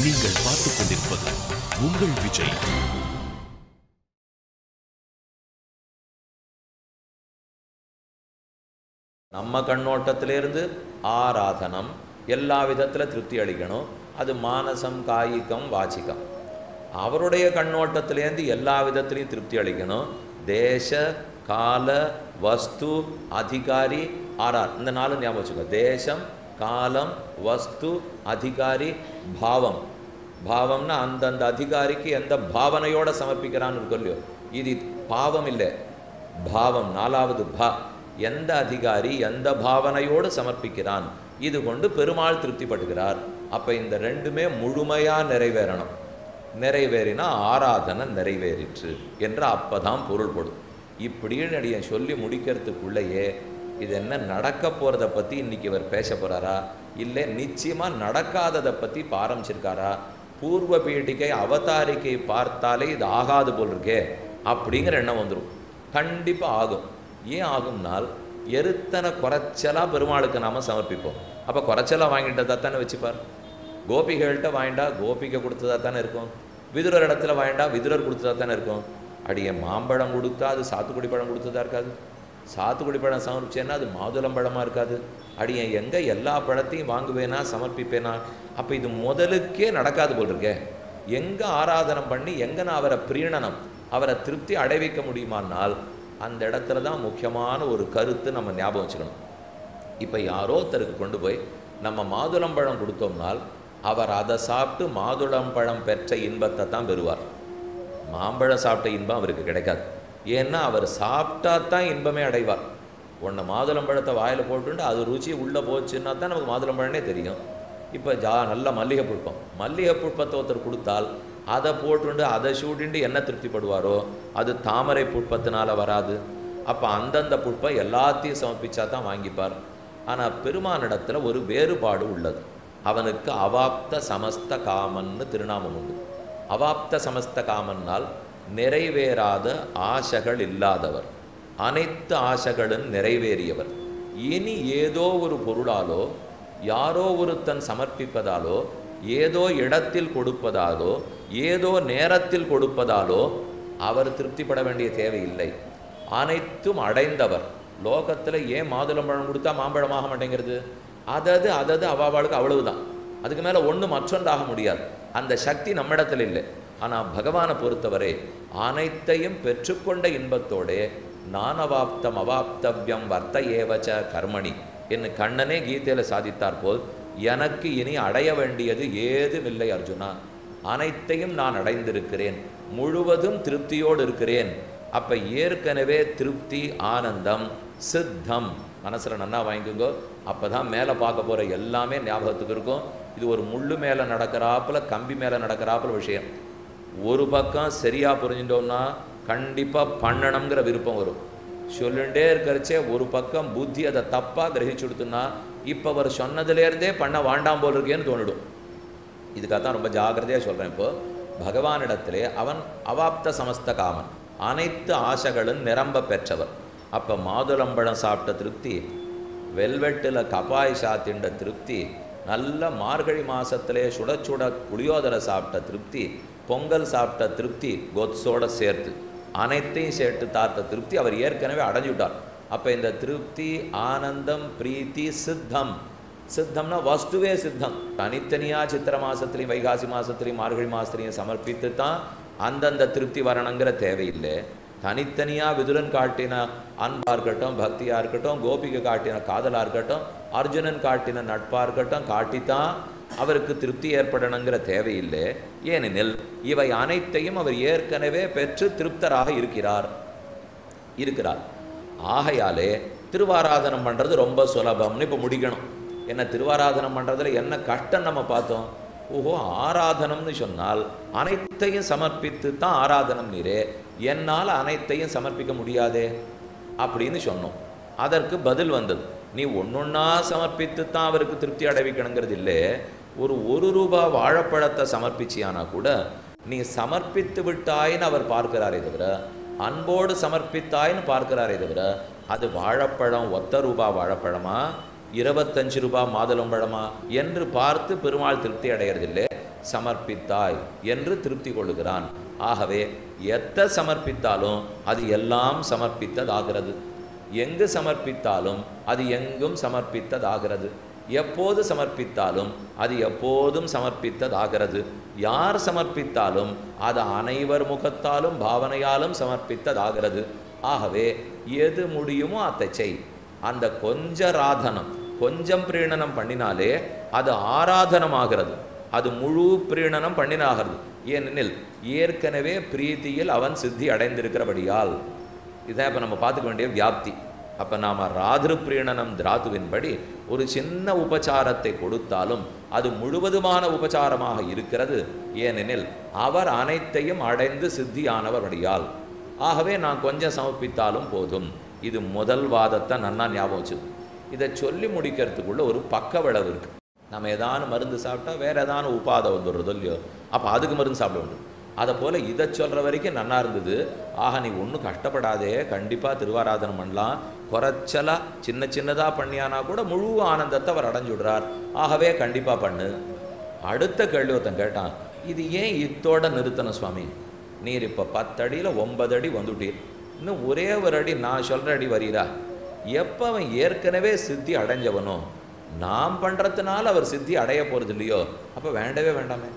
நீங்கள் பார்த்துக் கொண்டிருப்பது உங்கள் விஜய். நம்ம கண்ணோட்டத்திலிருந்து ஆராதனம் எல்லா விதத்தில் திருப்தி அளிக்கணும். அது மானசம், காயிகம், வாச்சிகம். அவருடைய கண்ணோட்டத்திலேருந்து எல்லா விதத்திலையும் திருப்தி அளிக்கணும். தேச, கால, வஸ்து, அதிகாரி, ஆரார், இந்த நாலு ஞாபகம் வச்சுக்கோ. தேசம், காலம், வஸ்து, அதிகாரி, பாவம். பாவம்னா அந்தந்த அதிகாரிக்கு எந்த பாவனையோட சமர்ப்பிக்கிறான்னு இருக்கும் இல்லையோ, இது பாவம் இல்லை, பாவம். நாலாவது பா, எந்த அதிகாரி எந்த பாவனையோடு சமர்ப்பிக்கிறான், இது கொண்டு பெருமாள் திருப்திப்படுகிறார். அப்போ இந்த ரெண்டுமே முழுமையாக நிறைவேறணும். நிறைவேறினா ஆராதனை நிறைவேறிற்று என்று அப்பதான் பொருள்படும். இப்படின்னு அடியை சொல்லி முடிக்கிறதுக்குள்ளேயே இது என்ன நடக்க போகிறத பற்றி இன்றைக்கி இவர் பேச போகிறாரா, இல்லை நிச்சயமாக நடக்காததை பற்றி ஆரம்பிச்சிருக்காரா, பூர்வ பீட்டிகை அவதாரிக்கை பார்த்தாலே இது ஆகாது போல் இருக்கே அப்படிங்கிற எண்ணம் வந்துடும். கண்டிப்பாக ஆகும். ஏன் ஆகும்னால், எருத்தனை குறைச்சலாக பெருமாளுக்கு நாம் சமர்ப்பிப்போம். அப்போ குறைச்சலாக வாங்கிட்டதா தானே வச்சுப்பார். கோபிகள்கிட்ட வாங்கிட்டா கோபிகை கொடுத்ததா தானே இருக்கும். விதுரர் இடத்துல வாங்கிட்டா விதுரர் கொடுத்ததா தானே இருக்கும். அடியே மாம்பழம் கொடுத்தா அது சாத்துக்குடி பழம் கொடுத்ததா இருக்காது. சாத்துக்குடி பழம் சமர்ப்பிச்சேன்னா அது மாதுளம்பழமாக இருக்காது. அடியே எங்கே எல்லா பழத்தையும் வாங்குவேனா சமர்ப்பிப்பேனா. அப்போ இது முதலுக்கே நடக்காது போல் இருக்கே. எங்கே ஆராதனம் பண்ணி எங்கே நான் அவரை பிரீணனம், அவரை திருப்தி அடைவிக்க முடியுமானால் அந்த இடத்துல தான் முக்கியமான ஒரு கருத்து நம்ம ஞாபகம் வச்சுக்கணும். இப்போ யாரோ ஒருத்தருக்கு கொண்டு போய் நம்ம மாதுளம்பழம் கொடுத்தோம்னால் அவர் அதை சாப்பிட்டு மாதுளம்பழம் பெற்ற இன்பத்தை தான் பெறுவார். மாம்பழம் சாப்பிட்ட இன்பம் அவருக்கு கிடைக்காது. ஏன்னா அவர் சாப்பிட்டா தான் இன்பமே அடைவார். ஒன்று மாதுளம்பழத்தை வாயில் போட்டுட்டு அது ருச்சி உள்ளே போச்சுன்னா தான் நமக்கு மாதுளம்பழனே தெரியும். இப்போ நல்ல மல்லிகை புஷ்பம், மல்லிகை புஷ்பத்தை ஒருத்தர் கொடுத்தால் அதை போட்டுண்டு அதை சூடிண்டு என்ன திருப்திப்படுவாரோ அது தாமரை புஷ்பத்தினால வராது. அப்போ அந்தந்த புஷ்பம் எல்லாத்தையும் சமர்ப்பிச்சா தான் வாங்கிப்பார். ஆனால் பெருமானிடத்தில் ஒரு வேறுபாடு உள்ளது. அவனுக்கு அவாப்த சமஸ்த காமன்னு திருநாமம் உண்டு. அவாப்த சமஸ்த காமன்னால் நிறைவேறாத ஆசைகள் இல்லாதவர், அனைத்து ஆசைகளும் நிறைவேறியவர். இனி ஏதோ ஒரு பொருளாலோ யாரோ ஒருத்தன் சமர்ப்பிப்பதாலோ ஏதோ இடத்தில் கொடுப்பதாலோ ஏதோ நேரத்தில் கொடுப்பதாலோ அவர் திருப்திப்பட வேண்டிய தேவையில்லை. அனைத்தும் அடைந்தவர். லோகத்தில் ஏன் மாதுளம்பழம் கொடுத்தா மாம்பழமாக மாட்டேங்கிறது? அதது அவாவாளுக்கு அவ்வளவுதான். அதுக்கு மேலே ஒன்று மற்றொன்றாக முடியாது. அந்த சக்தி நம்மிடத்தில் இல்லை. ஆனால் பகவானை பொறுத்தவரை அனைத்தையும் பெற்றுக்கொண்ட இன்பத்தோடே நானவாப்தம் அவாப்தவ்யம் வர்த்த ஏவச்ச கர்மணி என்று கண்ணனே கீதையில் சாதித்தார் போல், எனக்கு இனி அடைய வேண்டியது ஏதுமில்லை அர்ஜுனா, அனைத்தையும் நான் அடைந்திருக்கிறேன், முழுவதும் திருப்தியோடு இருக்கிறேன். அப்போ ஏற்கனவே திருப்தி, ஆனந்தம், சித்தம் மனசில் நன்னா வாங்கிக்கோங்க. அப்போ தான் மேலே பார்க்க போகிற எல்லாமே ஞாபகத்துக்கு இருக்கும். இது ஒரு முள்ளு மேலே நடக்கிறாப்புல கம்பி மேலே நடக்கிறாப்புல விஷயம். ஒரு பக்கம் சரியாக புரிஞ்சிட்டோம்னா கண்டிப்பாக பண்ணணுங்கிற விருப்பம் வரும். சொல்லிகிட்டே இருக்கிறச்சே ஒரு பக்கம் புத்தி அதை தப்பாக கிரகிச்சு கொடுத்துன்னா இப்போ அவர் சொன்னதுலேருந்தே பண்ண வாண்டாம் போல் இருக்கேன்னு தோணிடும். இதுக்காக தான் ரொம்ப ஜாகிரதையாக சொல்கிறேன். இப்போது பகவானிடத்திலே அவன் அவாப்த சமஸ்த காமன், அனைத்து ஆசைகளும் நிரம்ப பெற்றவர். அப்போ மாதுளம்பழம் சாப்பிட்ட திருப்தி, வெல்வெட்டில் கபாய் சாத்தின்ற திருப்தி, நல்ல மார்கழி மாதத்திலே சுட சுட புளியோதரை சாப்பிட்ட திருப்தி, பொங்கல் சாப்பிட்ட திருப்தி கொத்ஸோட சேர்த்து அனைத்தையும் சேர்த்து தாத்த திருப்தி அவர் ஏற்கனவே அடைஞ்சுட்டார். அப்போ இந்த திருப்தி, ஆனந்தம், பிரீத்தி, சித்தம். சித்தம்னா வஸ்துவே சித்தம். தனித்தனியாக சித்திர மாதத்துலேயும் வைகாசி மாதத்துலேயும் மார்கழி மாதத்துலேயும் சமர்ப்பித்து தான் அந்தந்த திருப்தி வரணுங்கிற தேவையில்லை. தனித்தனியாக விதுரன் காட்டின அன்பாக இருக்கட்டும், பக்தியாக இருக்கட்டும், கோபிகை காட்டின காதலாக இருக்கட்டும், அர்ஜுனன் காட்டின நட்பாக இருக்கட்டும், காட்டித்தான் அவருக்கு திருப்தி ஏற்படணுங்கிற தேவையில்லை. ஏனெனில் இவை அனைத்தையும் அவர் ஏற்கனவே பெற்று திருப்தராக இருக்கிறார். ஆகையாலே திருவாராதனம் பண்ணுறது ரொம்ப சுலபம்னு இப்போ முடிக்கணும். என்ன திருவாராதனம் பண்ணுறதுல என்ன கஷ்டம் நம்ம பார்த்தோம். ஓஹோ, ஆராதனம்னு சொன்னால் அனைத்தையும் சமர்ப்பித்து தான் ஆராதனம் நீரே, என்னால் அனைத்தையும் சமர்ப்பிக்க முடியாதே அப்படின்னு சொன்னோம். அதற்கு பதில் வந்தது, நீ ஒன்னொன்னா சமர்ப்பித்து தான் அவருக்கு திருப்தி அடைவிக்கணுங்கிறது இல்லை. ஒரு ரூபாய் வாழைப்பழத்தை சமர்ப்பிச்சியானா கூட நீ சமர்ப்பித்து விட்டாயின்னு அவர் பார்க்கிறாரே தவிர, அன்போடு சமர்ப்பித்தாயின்னு பார்க்கிறாரே தவிர, அது வாழைப்பழம் ஒத்த ரூபாய் வாழைப்பழமா 25 ரூபாய் மாதுளம்பழமா என்று பார்த்து பெருமாள் திருப்தி அடைகிறதில்லை. சமர்ப்பித்தாய் என்று திருப்தி கொள்ளுகிறான். ஆகவே எத்தை சமர்ப்பித்தாலும் அது எல்லாம் சமர்ப்பித்ததாகிறது. எங்கு சமர்ப்பித்தாலும் அது எங்கும் சமர்ப்பித்ததாகிறது. எப்போது சமர்ப்பித்தாலும் அது எப்போதும் சமர்ப்பித்ததாகிறது. யார் சமர்ப்பித்தாலும் அது அனைவர் முகத்தாலும் பாவனையாலும் சமர்ப்பித்ததாகிறது. ஆகவே எது முடியுமோ அதை செய். அந்த கொஞ்ச ராதனம், கொஞ்சம் பிரீணனம் பண்ணினாலே அது ஆராதனமாகிறது. அது முழு பிரீணனம் பண்ணினாகிறது. ஏனெனில் ஏற்கனவே பிரீத்தியில் அவன் சித்தி அடைந்திருக்கிறபடியால். இதான் இப்போ நம்ம பார்த்துக்க வேண்டிய வியாப்தி. அப்போ நாம் ராதிரு பிரீணனம் திராத்துவின்படி ஒரு சின்ன உபச்சாரத்தை கொடுத்தாலும் அது முழுவதுமான உபச்சாரமாக இருக்கிறது. ஏனெனில் அவர் அனைத்தையும் அடைந்து சித்தியானவர்படியால். ஆகவே நான் கொஞ்சம் சமர்ப்பித்தாலும் போதும். இது முதல் வாதத்தை நன்னா ஞாபகம் வச்சு. இதை சொல்லி முடிக்கிறதுக்குள்ள ஒரு பக்க விளைவு இருக்குது. நம்ம ஏதானு மருந்து சாப்பிட்டா வேறு ஏதானு உபாதை வந்துடுறதோ இல்லையோ, அப்போ அதுக்கு மருந்து சாப்பிட வேண்டும். அதை போல் இதை சொல்கிற வரைக்கும் நல்லா இருந்தது. ஆக நீ ஒன்றும் கஷ்டப்படாதே, கண்டிப்பாக திருவாராதனம் பண்ணலாம். குறைச்சலாக சின்ன சின்னதாக பண்ணியானா கூட முழு ஆனந்தத்தை அவர் அடைஞ்சு விடுறார். ஆகவே கண்டிப்பாக பண்ணு. அடுத்த கேள்வி ஒருத்தன் கேட்டான், இது ஏன் இத்தோட நிறுத்தணும் சுவாமி? நீர் இப்போ 10 அடியில் 9 அடி வந்துட்டீர், இன்னும் ஒரே ஒரு அடி நான் சொல்கிற அடி வரீரா? எப்போ அவன் ஏற்கனவே சித்தி அடைஞ்சவனோ நாம் பண்ணுறதுனால அவர் சித்தி அடைய போகிறது இல்லையோ, அப்போ வேண்டவே வேண்டாமே.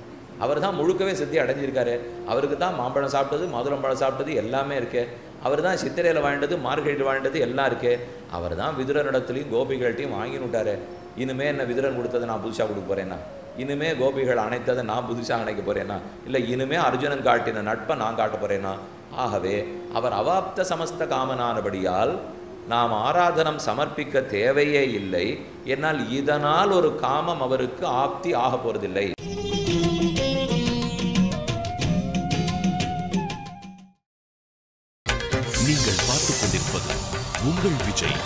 அவர் தான் முழுக்கவே சித்தி அடைஞ்சிருக்காரு. அவருக்கு தான் மாம்பழம் சாப்பிட்டது, மாதுளம்பழம் சாப்பிட்டது எல்லாமே இருக்கே. அவர் தான் சித்திரையில் வாழ்ந்தது, மார்கழியில் வாழ்ந்தது எல்லாம் இருக்கே. அவர் தான் விதுரனிடத்துலையும் கோபிகள்கிட்டையும் வாங்கின்னு விட்டாரு. இனிமே என்ன விதுரன் கொடுத்ததை நான் புதுசாக கொடுக்க போகிறேன்னா? இனிமே கோபிகள் அணைத்ததை நான் புதுசாக அணைக்க போகிறேன்னா? இல்லை இனிமே அர்ஜுனன் காட்டின நட்பை நான் காட்ட போகிறேன்னா? ஆகவே அவர் அவாப்த சமஸ்த காமனானபடியால் நாம் ஆராதனம் சமர்ப்பிக்க தேவையே இல்லை. என்னால் இதனால் ஒரு காமம் அவருக்கு ஆப்தி ஆக போறதில்லை. நீங்கள் பார்த்துக் கொண்டிருப்பது உங்கள் விஜய்.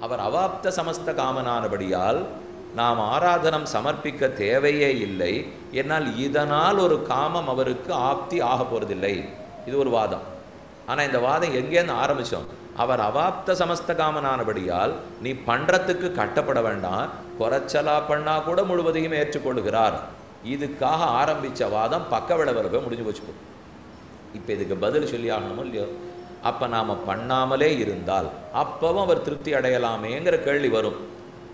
அவர் அவாப்த சமஸ்த காமனானபடியால் நாம் ஆராதனம் சமர்ப்பிக்க தேவையே இல்லை. என்னால் இதனால் ஒரு காமம் அவருக்கு ஆப்தி ஆக போறதில்லை. இது ஒரு வாதம். ஆனால் இந்த வாதம் எங்கேருந்து ஆரம்பித்தோம்? அவர் அவாப்த சமஸ்த காமனானபடியால் நீ பண்ணுறதுக்கு கட்டப்பட வேண்டாம், குறைச்சலா பண்ணால் கூட முழுவதையும் ஏற்றுக்கொள்கிறார். இதுக்காக ஆரம்பித்த வாதம் பக்க விளைவுல முடிஞ்சு வச்சுப்போம். இப்போ இதுக்கு பதில் சொல்லி ஆகணுமோ இல்லையோ? அப்போ நாம் பண்ணாமலே இருந்தால் அப்பவும் அவர் திருப்தி அடையலாமேங்கிற கேள்வி வரும்.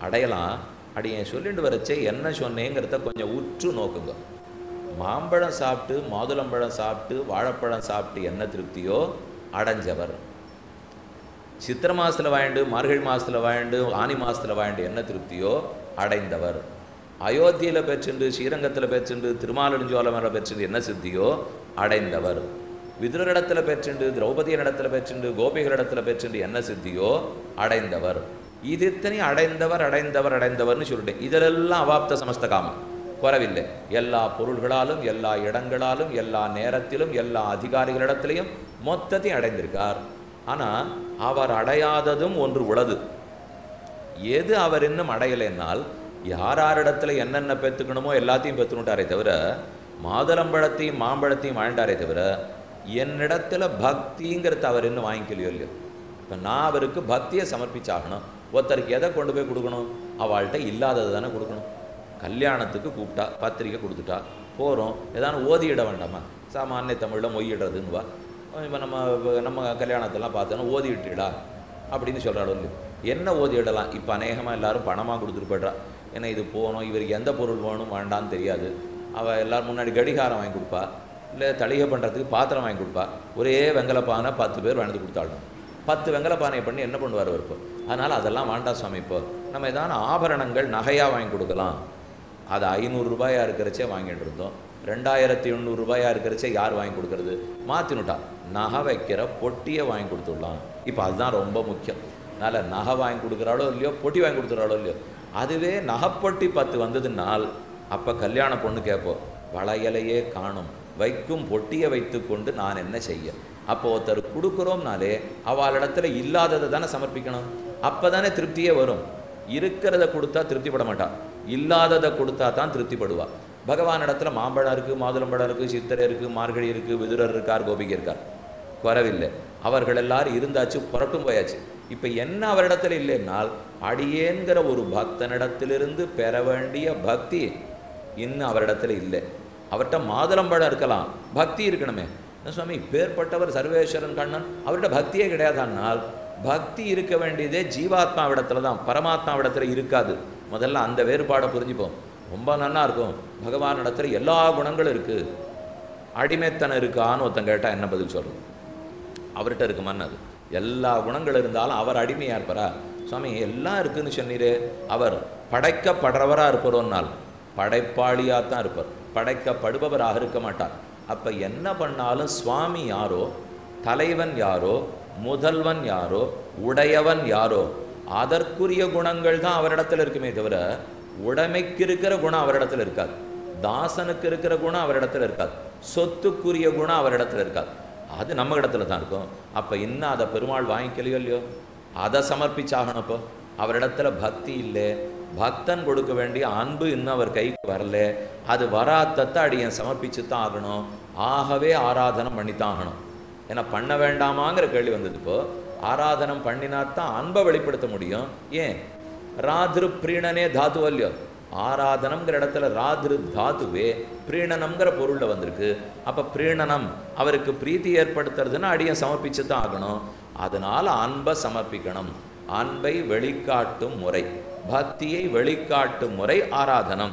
அடையலாம். அடியேன் சொல்லிட்டு வரச்சே என்ன சொன்னேங்கிறத கொஞ்சம் உற்று நோக்குங்க. மாம்பழம் சாப்பிட்டு, மாதுளம்பழம் சாப்பிட்டு, வாழைப்பழம் சாப்பிட்டு என்ன திருப்தியோ அடைஞ்சவர். சித்திரை மாதத்தில் வாழ்ந்து, மார்கழி மாதத்தில் வாழ்ந்து, ஆனி மாதத்தில் வாழ்ந்து என்ன திருப்தியோ அடைந்தவர். அயோத்தியில் பெற்றுண்டு, ஸ்ரீரங்கத்தில் பெற்றுண்டு, திருமாலிருஞ்சோலமரில் பெற்றுண்டு என்ன சித்தியோ அடைந்தவர். விதுரரிடத்தில் பெற்றுண்டு, திரௌபதியனிடத்தில் பெற்றுண்டு, கோபிகளிடத்தில் பெற்றுண்டு என்ன சித்தியோ அடைந்தவர். இது இத்தனை அடைந்தவர் அடைந்தவர் அடைந்தவர்னு சொல்லிட்டேன். இதிலெல்லாம் அவாப்த சமஸ்த காமம் குறவில்லை. எல்லா பொருள்களாலும், எல்லா இடங்களாலும், எல்லா நேரத்திலும், எல்லா அதிகாரிகளிடத்திலையும் மொத்தத்தையும் அடைந்திருக்கார். ஆனால் அவர் அடையாததும் ஒன்று உள்ளது. எது அவர் இன்னும் அடையலைன்னால், யாரிடத்துல என்னென்ன பெற்றுக்கணுமோ எல்லாத்தையும் பெற்றுனுட்டாரே தவிர, மாதுளம்பழத்தையும் மாம்பழத்தையும் வாழ்ந்தாரே தவிர, என்னிடத்துல பக்திங்கிறத அவர் இன்னும் வாங்கிக்கலையோ இல்லையோ. இப்போ நான் அவருக்கு பக்தியை சமர்ப்பிச்சாகணும். ஒருத்தருக்கு எதை கொண்டு போய் கொடுக்கணும்? அவள்கிட்ட இல்லாதது தானே கொடுக்கணும். கல்யாணத்துக்கு கூப்பிட்டா, பத்திரிக்கை கொடுத்துட்டா போகிறோம், ஏதானு ஓதியிட வேண்டாமா? சாமானிய தமிழில் மொய்யிடுறதுன்னுவா. இப்போ நம்ம கல்யாணத்தெல்லாம் பார்த்தோன்னா ஓதிவிட்டுடா அப்படின்னு சொல்கிறாளோ இல்லையோ. என்ன ஓதிவிடலாம்? இப்போ அநேகமாக எல்லோரும் பணமாக கொடுத்துட்டு போய்ட்றா. ஏன்னா இது போகணும், இவருக்கு எந்த பொருள் வேணும் வேண்டான்னு தெரியாது. அவள் எல்லோரும் முன்னாடி கடிகாரம் வாங்கி கொடுப்பா, இல்லை தளிகை பண்ணுறதுக்கு பாத்திரம் வாங்கி கொடுப்பா. ஒரே வெங்கலப்பானை 10 பேர் வாழ்ந்து கொடுத்தாலும் 10 வெங்கலப்பானையை பண்ணி என்ன பண்ணுவார் இப்போ? அதனால் அதெல்லாம் வேண்டாம் சுவாமி. இப்போ நம்ம ஏதான ஆபரணங்கள் நகையாக வாங்கி கொடுக்கலாம். அது 500 ரூபாயாக இருக்கிறச்சே வாங்கிட்டு இருந்தோம். 2800 ரூபாயாக இருக்கிறச்சே யார் வாங்கி கொடுக்கறது? மாற்றினுட்டா. நகை வைக்கிற பொட்டியை வாங்கி கொடுத்துடலாம். இப்போ அதுதான் ரொம்ப முக்கியம். அதனால் நகை வாங்கி கொடுக்குறாளோ இல்லையோ, பொட்டி வாங்கி கொடுத்துறாளோ இல்லையோ, அதுவே நகைப்பொட்டி 10 வந்ததுனால் அப்போ கல்யாண பொண்ணு கேட்போம், வளையலையே காணும், வைக்கும் பொட்டியை வைத்து கொண்டு நான் என்ன செய்ய? அப்போ ஒருத்தர் கொடுக்குறோம்னாலே அவளிடத்துல இல்லாததை தானே சமர்ப்பிக்கணும். அப்போ தானே திருப்தியே வரும். இருக்கிறத கொடுத்தா திருப்திப்பட மாட்டாள், இல்லாததை கொடுத்தா தான் திருப்திப்படுவா. பகவான் இடத்துல மாம்பழம் இருக்குது, மாதுளம்பழம் இருக்குது, சித்திரை இருக்குது, மார்கழி இருக்குது, விதுரர் இருக்கார், கோபிகை இருக்கார், குறவில்லை. அவர்கள் எல்லாரும் இருந்தாச்சு, புறட்டும் போயாச்சு. இப்போ என்ன அவரிடத்துல இல்லைன்னால், அடியேங்கிற ஒரு பக்தனிடத்திலிருந்து பெற வேண்டிய பக்தி இன்னும் அவரிடத்துல இல்லை. அவர்கிட்ட மாதுளம்பழம் இருக்கலாம், பக்தி இருக்கணுமே. என்ன சுவாமி பேர்பட்டவர் சர்வேஸ்வரன் கண்ணன், அவர்கிட்ட பக்தியே கிடையாதானால் பக்தி இருக்க வேண்டியதே ஜீவாத்மாவிடத்துல தான், பரமாத்மாவிடத்துல இருக்காது. முதல்ல அந்த வேறுபாடை புரிஞ்சுப்போம். ரொம்ப நல்லா இருக்கும். பகவான் இடத்துல எல்லா குணங்களும் இருக்குது, அடிமைத்தனம் இருக்கான்னு ஒருத்தன் கேட்டால் என்ன பதில் சொல்கிறது? அவர்கிட்ட இருக்குமான்னு. அது எல்லா குணங்கள் இருந்தாலும் அவர் அடிமையாக இருப்பாரா? சுவாமி எல்லாம் இருக்குதுன்னு சொன்னீரே, அவர் படைக்கப்படுறவராக இருப்பாரோன்னால் படைப்பாளியாக தான் இருப்பார், படைக்கப்படுபவராக இருக்க மாட்டார். அப்போ என்ன பண்ணாலும் சுவாமி யாரோ, தலைவன் யாரோ, முதல்வன் யாரோ, உடையவன் யாரோ, அதற்குரிய குணங்கள் தான் அவரிடத்துல இருக்குமே தவிர உடைமைக்கு இருக்கிற குணம் அவரிடத்துல இருக்காது, தாசனுக்கு இருக்கிற குணம் அவரிடத்துல இருக்காது, சொத்துக்குரிய குணம் அவரிடத்துல இருக்காது. அது நம்ம இடத்துல தான் இருக்கும். அப்போ இன்னும் அதை பெருமாள் வாங்கிக்கலையோ இல்லையோ, அதை சமர்ப்பிச்சாகணும். இப்போ அவரிடத்துல பக்தி இல்லை, பக்தன் கொடுக்க வேண்டிய அன்பு இன்னும் அவர் கைக்கு வரல, அது வராதத்தை அடியன் சமர்ப்பிச்சு தான் ஆகணும். ஆகவே ஆராதனம் பண்ணித்தான் ஆகணும். ஏன்னா பண்ண வேண்டாமாங்கிற கேள்வி வந்தது. இப்போ ஆராதனம் பண்ணினாத்தான் அன்பை வெளிப்படுத்த முடியும். ஏன்? ராதிரு பிரீணனே தாத்து இல்லையோ, ஆராதனம்ங்கிற இடத்துல ராதிரு தாத்துவே பிரீணனம்ங்கிற பொருளில் வந்திருக்கு. அப்போ பிரீணனம் அவருக்கு பிரீத்தி ஏற்படுத்துறதுன்னா அடியன் சமர்ப்பிச்சு தான் ஆகணும். அதனால் அன்பை சமர்ப்பிக்கணும். அன்பை வெளிக்காட்டும் முறை, பக்தியை வெளிக்காட்டும் முறை ஆராதனம்.